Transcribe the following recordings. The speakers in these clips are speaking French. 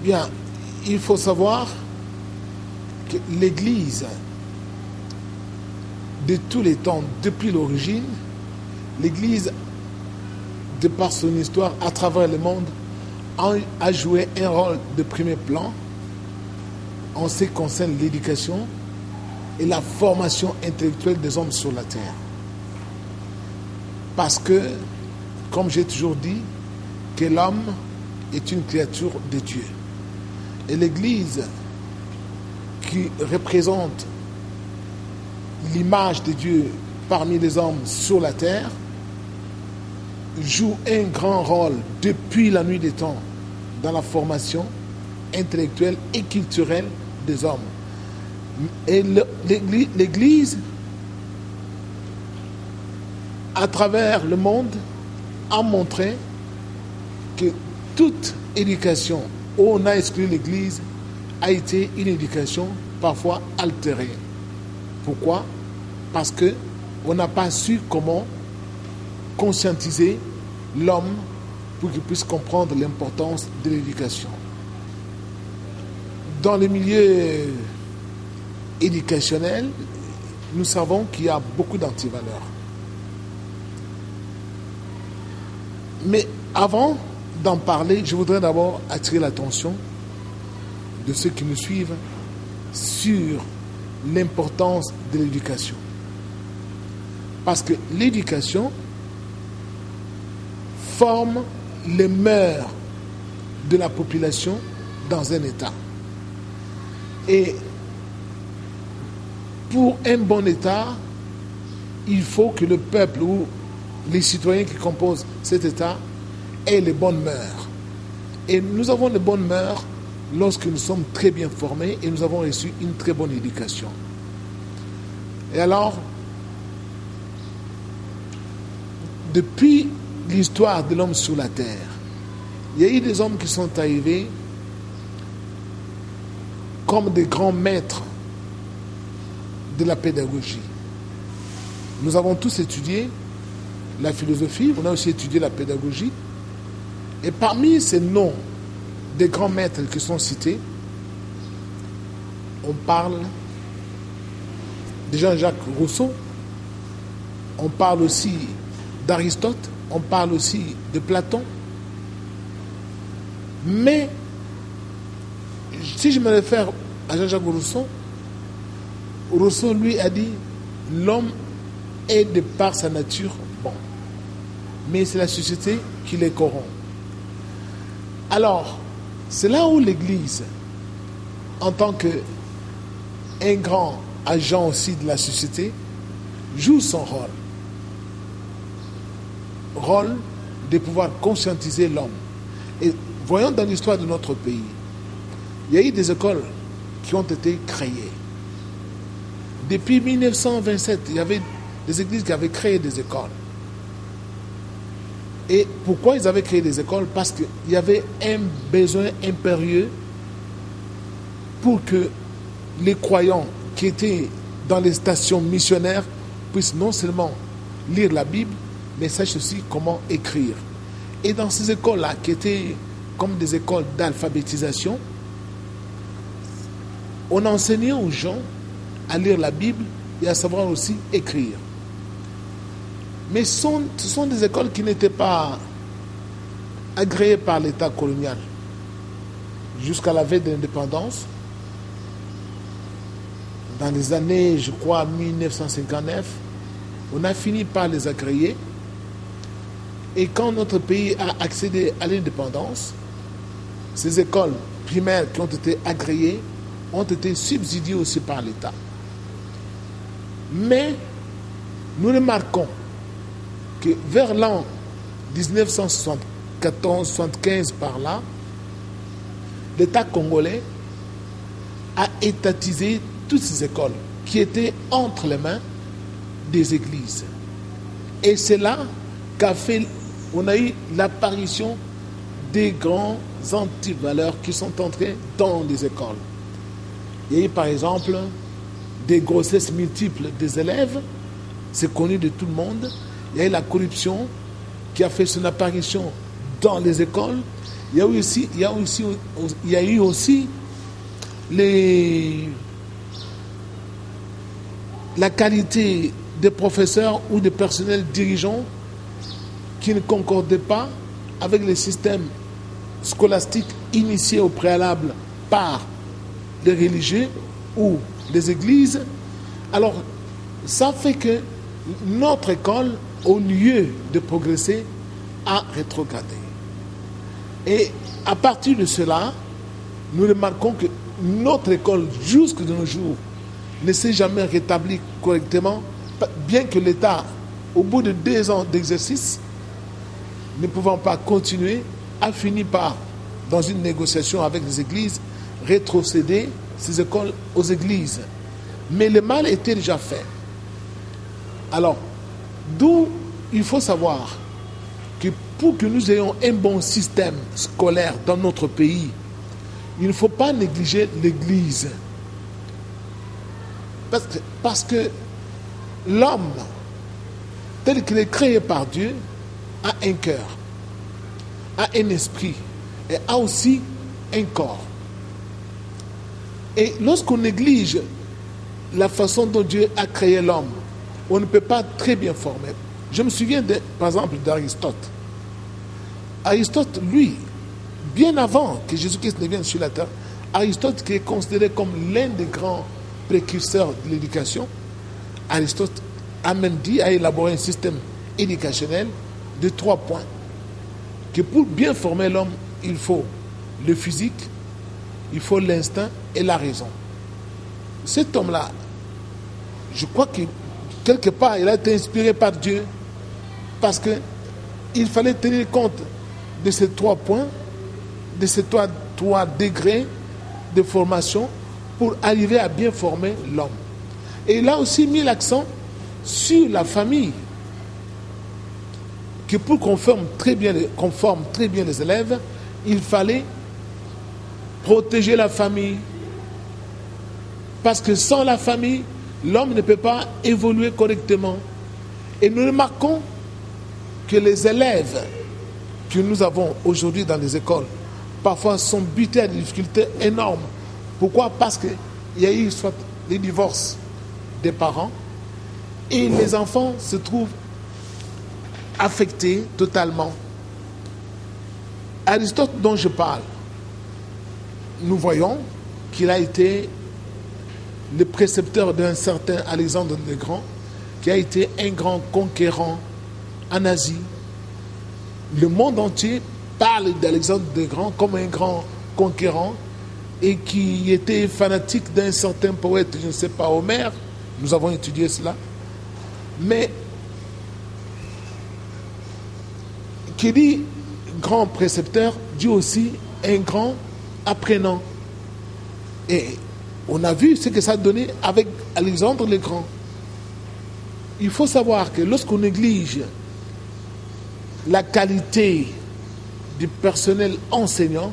Bien, il faut savoir que l'Église, de tous les temps, depuis l'origine, l'Église, de par son histoire, à travers le monde, a joué un rôle de premier plan en ce qui concerne l'éducation et la formation intellectuelle des hommes sur la terre. Parce que, comme j'ai toujours dit, que l'homme est une créature de Dieu. Et l'Église, qui représente l'image de Dieu parmi les hommes sur la terre, joue un grand rôle depuis la nuit des temps dans la formation intellectuelle et culturelle des hommes. Et l'Église, à travers le monde, a montré que toute éducation où on a exclu l'Église a été une éducation parfois altérée. Pourquoi? Parce qu'on n'a pas su comment conscientiser l'homme pour qu'il puisse comprendre l'importance de l'éducation. Dans les milieux éducationnels, nous savons qu'il y a beaucoup d'antivaleurs. Mais avant d'en parler, je voudrais d'abord attirer l'attention de ceux qui nous suivent sur l'importance de l'éducation. Parce que l'éducation forme les mœurs de la population dans un État. Et pour un bon État, il faut que le peuple ou les citoyens qui composent cet État aient les bonnes mœurs. Et nous avons les bonnes mœurs lorsque nous sommes très bien formés et nous avons reçu une très bonne éducation. Et alors, depuis l'histoire de l'homme sur la terre, il y a eu des hommes qui sont arrivés comme des grands maîtres de la pédagogie. Nous avons tous étudié la philosophie, on a aussi étudié la pédagogie. Et parmi ces noms des grands maîtres qui sont cités, on parle de Jean-Jacques Rousseau, on parle aussi d'Aristote, on parle aussi de Platon. Mais si je me réfère à Jean-Jacques Rousseau, Rousseau lui a dit l'homme est de par sa nature bon, mais c'est la société qui les corrompt. Alors, c'est là où l'Église, en tant qu'un grand agent aussi de la société, joue son rôle. Rôle de pouvoir conscientiser l'homme. Et voyons dans l'histoire de notre pays, il y a eu des écoles qui ont été créées. Depuis 1927, il y avait des églises qui avaient créé des écoles. Et pourquoi ils avaient créé des écoles? Parce qu'il y avait un besoin impérieux pour que les croyants qui étaient dans les stations missionnaires puissent non seulement lire la Bible, mais sachent aussi comment écrire. Et dans ces écoles-là, qui étaient comme des écoles d'alphabétisation, on enseignait aux gens à lire la Bible et à savoir aussi écrire. Mais ce sont des écoles qui n'étaient pas agréées par l'État colonial. Jusqu'à la veille de l'indépendance, dans les années, je crois, 1959, on a fini par les agréer. Et quand notre pays a accédé à l'indépendance, ces écoles primaires qui ont été agréées ont été subsidiées aussi par l'État. Mais nous remarquons que vers l'an 1974-75 par là, l'État congolais a étatisé toutes ces écoles qui étaient entre les mains des églises. Et c'est là qu'on a eu l'apparition des grands antivaleurs qui sont entrés dans les écoles. Il y a eu par exemple des grossesses multiples des élèves, c'est connu de tout le monde. Il y a eu la corruption qui a fait son apparition dans les écoles. il y a eu aussi la qualité des professeurs ou des personnels dirigeants qui ne concordaient pas avec les systèmes scolastiques initiés au préalable par les religieux ou les églises. Alors, ça fait que notre école, au lieu de progresser, a rétrogradé. Et à partir de cela, nous remarquons que notre école, jusque de nos jours, ne s'est jamais rétablie correctement, bien que l'État, au bout de 2 ans d'exercice, ne pouvant pas continuer, a fini par, dans une négociation avec les églises, rétrocéder ces écoles aux églises. Mais le mal était déjà fait. Alors, d'où il faut savoir que pour que nous ayons un bon système scolaire dans notre pays, il ne faut pas négliger l'Église. Parce que l'homme, tel qu'il est créé par Dieu, a un cœur, a un esprit et a aussi un corps. Et lorsqu'on néglige la façon dont Dieu a créé l'homme, on ne peut pas très bien former. Je me souviens, par exemple, d'Aristote. Aristote, lui, bien avant que Jésus-Christ ne vienne sur la terre, Aristote, qui est considéré comme l'un des grands précurseurs de l'éducation, Aristote a même dit, a élaboré un système éducationnel de 3 points. Que pour bien former l'homme, il faut le physique, il faut l'instinct et la raison. Cet homme-là, je crois que quelque part, il a été inspiré par Dieu parce qu'il fallait tenir compte de ces 3 points, de ces 3 degrés de formation pour arriver à bien former l'homme. Et il a aussi mis l'accent sur la famille, que pour qu'on forme très bien les élèves, il fallait protéger la famille. Parce que sans la famille, l'homme ne peut pas évoluer correctement. Et nous remarquons que les élèves que nous avons aujourd'hui dans les écoles, parfois sont butés à des difficultés énormes. Pourquoi? Parce qu'il y a eu soit les divorces des parents et les enfants se trouvent affectés totalement. Aristote dont je parle, nous voyons qu'il a été le précepteur d'un certain Alexandre le Grand, qui a été un grand conquérant en Asie. Le monde entier parle d'Alexandre le Grand comme un grand conquérant et qui était fanatique d'un certain poète, je ne sais pas, Homère. Nous avons étudié cela. Mais qui dit grand précepteur, dit aussi un grand apprenant. Et on a vu ce que ça a donné avec Alexandre le Grand. Il faut savoir que lorsqu'on néglige la qualité du personnel enseignant,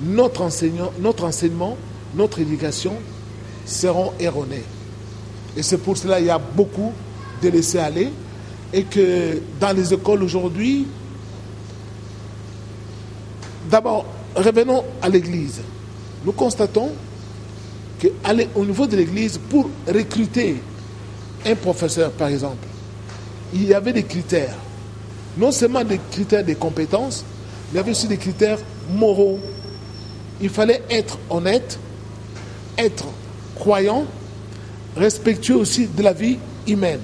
notre enseignement, notre éducation seront erronés. Et c'est pour cela qu'il y a beaucoup de laisser aller et que dans les écoles aujourd'hui, d'abord, revenons à l'église. Nous constatons qu'au niveau de l'église, pour recruter un professeur, par exemple, il y avait des critères. Non seulement des critères de compétences, mais il y avait aussi des critères moraux. Il fallait être honnête, être croyant, respectueux aussi de la vie humaine.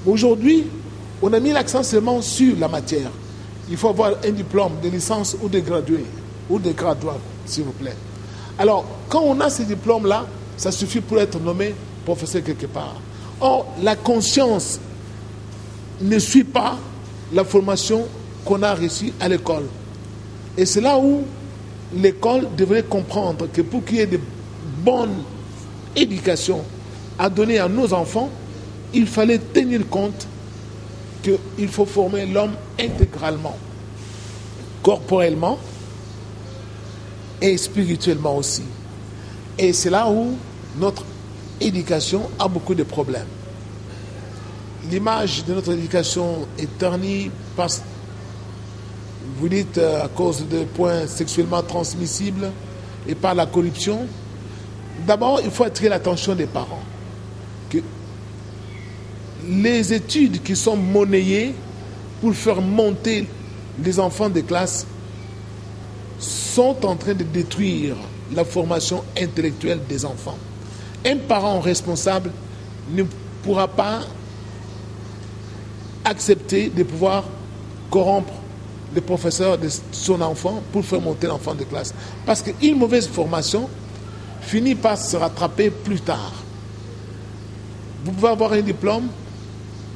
Aujourd'hui, on a mis l'accent seulement sur la matière. Il faut avoir un diplôme de licence ou de gradué, ou de graduat, s'il vous plaît. Alors, quand on a ces diplômes-là, ça suffit pour être nommé professeur quelque part. Or, la conscience ne suit pas la formation qu'on a reçue à l'école. Et c'est là où l'école devrait comprendre que pour qu'il y ait de bonnes éducations à donner à nos enfants, il fallait tenir compte qu'il faut former l'homme intégralement, corporellement et spirituellement aussi. Et c'est là où notre éducation a beaucoup de problèmes. L'image de notre éducation est ternie Vous dites à cause de points sexuellement transmissibles et par la corruption. D'abord, il faut attirer l'attention des parents. Que les études qui sont monnayées pour faire monter les enfants des classes sont en train de détruire la formation intellectuelle des enfants. Un parent responsable ne pourra pas accepter de pouvoir corrompre le professeur de son enfant pour faire monter l'enfant de classe. Parce qu'une mauvaise formation finit par se rattraper plus tard. Vous pouvez avoir un diplôme,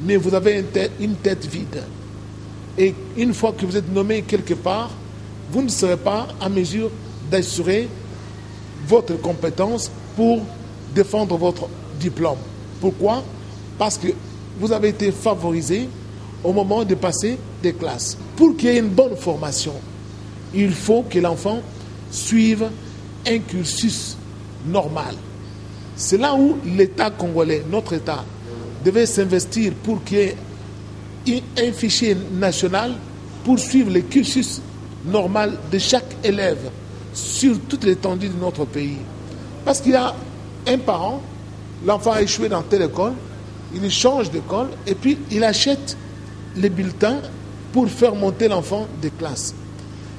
mais vous avez une tête vide. Et une fois que vous êtes nommé quelque part, vous ne serez pas en mesure d'assurer votre compétence pour défendre votre diplôme. Pourquoi? Parce que vous avez été favorisé au moment de passer des classes. Pour qu'il y ait une bonne formation, il faut que l'enfant suive un cursus normal. C'est là où l'État congolais, notre État, devait s'investir pour qu'il y ait un fichier national pour suivre le cursus normal de chaque élève sur toute l'étendue de notre pays. Parce qu'il y a un parent, l'enfant a échoué dans telle école, il change d'école et puis il achète les bulletins pour faire monter l'enfant des classes.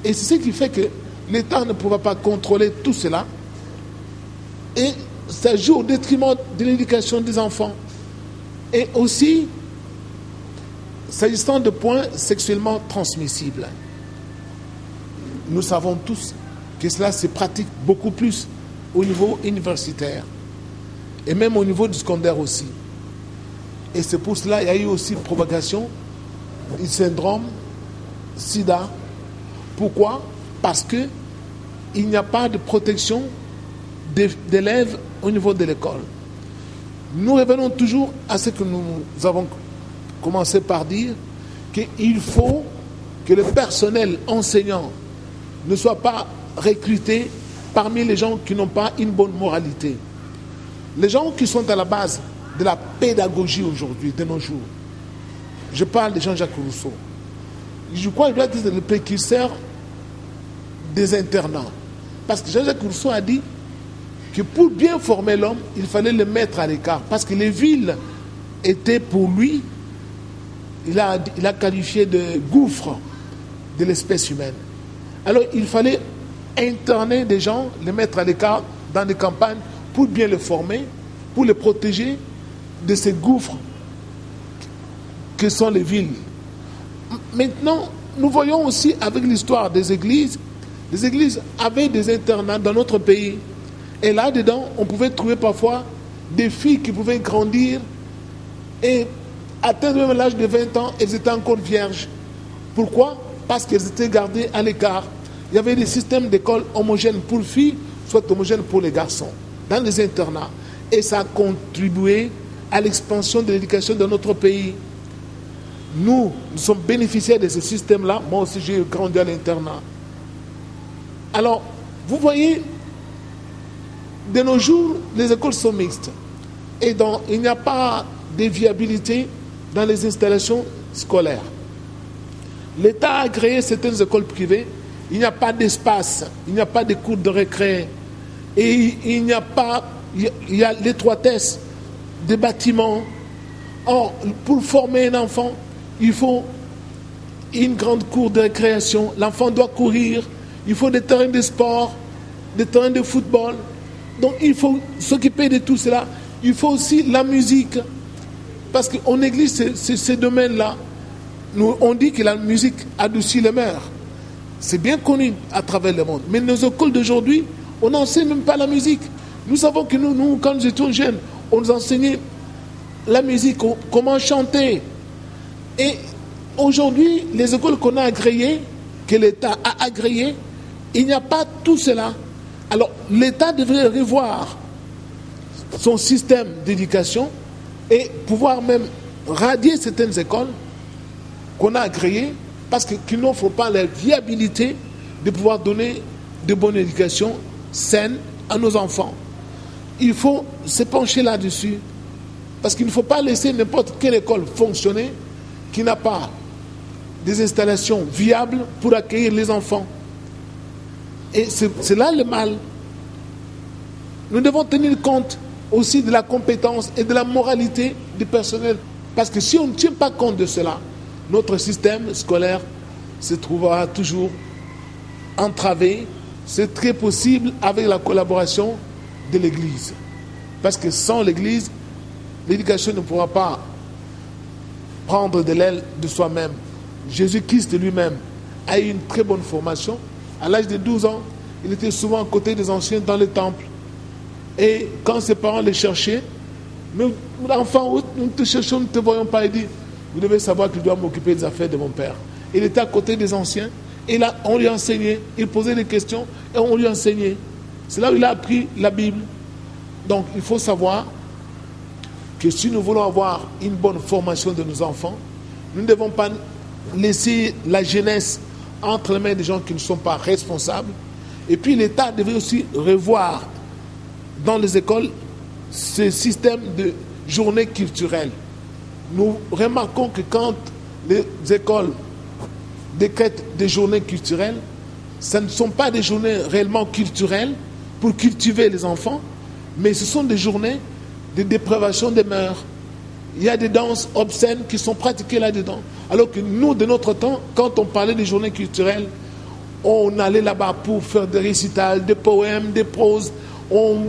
Et c'est ce qui fait que l'État ne pourra pas contrôler tout cela et ça joue au détriment de l'éducation des enfants. Et aussi, s'agissant de points sexuellement transmissibles, nous savons tous que cela se pratique beaucoup plus au niveau universitaire et même au niveau du secondaire aussi. Et c'est pour cela qu'il y a eu aussi propagation du syndrome SIDA. Pourquoi? Parce qu'il n'y a pas de protection d'élèves au niveau de l'école. Nous revenons toujours à ce que nous avons commencé par dire, qu'il faut que le personnel enseignant ne soit pas recruté parmi les gens qui n'ont pas une bonne moralité. Les gens qui sont à la base de la pédagogie aujourd'hui, de nos jours, je parle de Jean-Jacques Rousseau. Je crois qu'il doit être le précurseur des internats. Parce que Jean-Jacques Rousseau a dit que pour bien former l'homme, il fallait le mettre à l'écart. Parce que les villes étaient pour lui, il a qualifié de gouffre de l'espèce humaine. Alors il fallait interner des gens, les mettre à l'écart dans des campagnes pour bien les former, pour les protéger de ces gouffres que sont les villes. Maintenant, nous voyons aussi avec l'histoire des églises, les églises avaient des internats dans notre pays. Et là-dedans, on pouvait trouver parfois des filles qui pouvaient grandir et atteindre même l'âge de 20 ans, elles étaient encore vierges. Pourquoi? Parce qu'elles étaient gardées à l'écart. Il y avait des systèmes d'école homogènes pour les filles, soit homogènes pour les garçons, dans les internats. Et ça a contribué à l'expansion de l'éducation de notre pays. Nous sommes bénéficiaires de ce système-là. Moi aussi, j'ai grandi à l'internat. Alors, vous voyez, de nos jours, les écoles sont mixtes. Et donc, il n'y a pas de viabilité dans les installations scolaires. L'État a créé certaines écoles privées. Il n'y a pas d'espace, il n'y a pas de cours de récré. Et il n'y a pas, il y a l'étroitesse des bâtiments. Or, pour former un enfant, il faut une grande cour de récréation. L'enfant doit courir. Il faut des terrains de sport, des terrains de football. Donc, il faut s'occuper de tout cela. Il faut aussi la musique. Parce qu'on néglige ces domaines-là. On dit que la musique adoucit les mœurs. C'est bien connu à travers le monde. Mais nos écoles d'aujourd'hui, on n'enseigne même pas la musique. Nous savons que nous, quand nous étions jeunes, on nous enseignait la musique, comment chanter. Et aujourd'hui, les écoles qu'on a agréées, que l'État a agréées, il n'y a pas tout cela. Alors, l'État devrait revoir son système d'éducation et pouvoir même radier certaines écoles qu'on a agréées parce qu'il n'offre pas la viabilité de pouvoir donner de bonnes éducations saines à nos enfants. Il faut se pencher là-dessus parce qu'il ne faut pas laisser n'importe quelle école fonctionner qui n'a pas des installations viables pour accueillir les enfants. Et c'est là le mal. Nous devons tenir compte aussi de la compétence et de la moralité du personnel. Parce que si on ne tient pas compte de cela, notre système scolaire se trouvera toujours entravé. C'est très possible avec la collaboration de l'Église. Parce que sans l'Église, l'éducation ne pourra pas prendre de l'aile de soi-même. Jésus-Christ lui-même a eu une très bonne formation. À l'âge de 12 ans, il était souvent à côté des anciens dans le temple. Et quand ses parents le cherchaient, mais enfant, nous te cherchons, nous ne te voyons pas. Il dit, vous devez savoir que je dois m'occuper des affaires de mon père. Il était à côté des anciens. Et là, on lui enseignait. Il posait des questions et on lui enseignait. C'est là où il a appris la Bible. Donc, il faut savoir que si nous voulons avoir une bonne formation de nos enfants, nous ne devons pas laisser la jeunesse entre les mains des gens qui ne sont pas responsables. Et puis l'État devait aussi revoir dans les écoles ce système de journées culturelles. Nous remarquons que quand les écoles décrètent des journées culturelles, ce ne sont pas des journées réellement culturelles pour cultiver les enfants, mais ce sont des journées de dépravation des mœurs. Il y a des danses obscènes qui sont pratiquées là-dedans. Alors que nous, de notre temps, quand on parlait des journées culturelles, on allait là-bas pour faire des récitals, des poèmes, des proses, on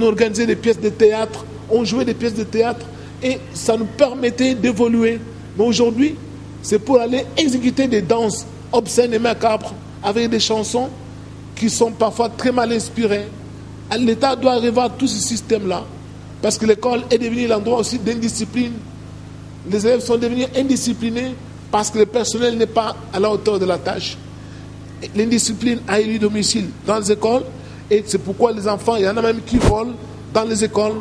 organisait des pièces de théâtre, on jouait des pièces de théâtre et ça nous permettait d'évoluer. Mais aujourd'hui, c'est pour aller exécuter des danses obscènes et macabres avec des chansons qui sont parfois très mal inspirées. L'État doit revoir tout ce système-là parce que l'école est devenue l'endroit aussi d'indiscipline. Les élèves sont devenus indisciplinés parce que le personnel n'est pas à la hauteur de la tâche. L'indiscipline a élu domicile dans les écoles et c'est pourquoi les enfants, il y en a même qui volent dans les écoles.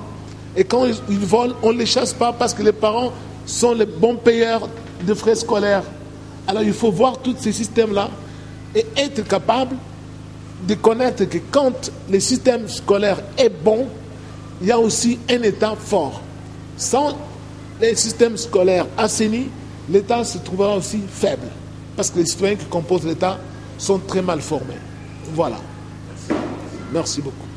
Et quand ils volent, on ne les chasse pas parce que les parents sont les bons payeurs de frais scolaires. Alors il faut voir tous ces systèmes-là et être capable de connaître que quand le système scolaire est bon, il y a aussi un État fort. Sans les systèmes scolaires assainis, l'État se trouvera aussi faible. Parce que les citoyens qui composent l'État sont très mal formés. Voilà. Merci beaucoup.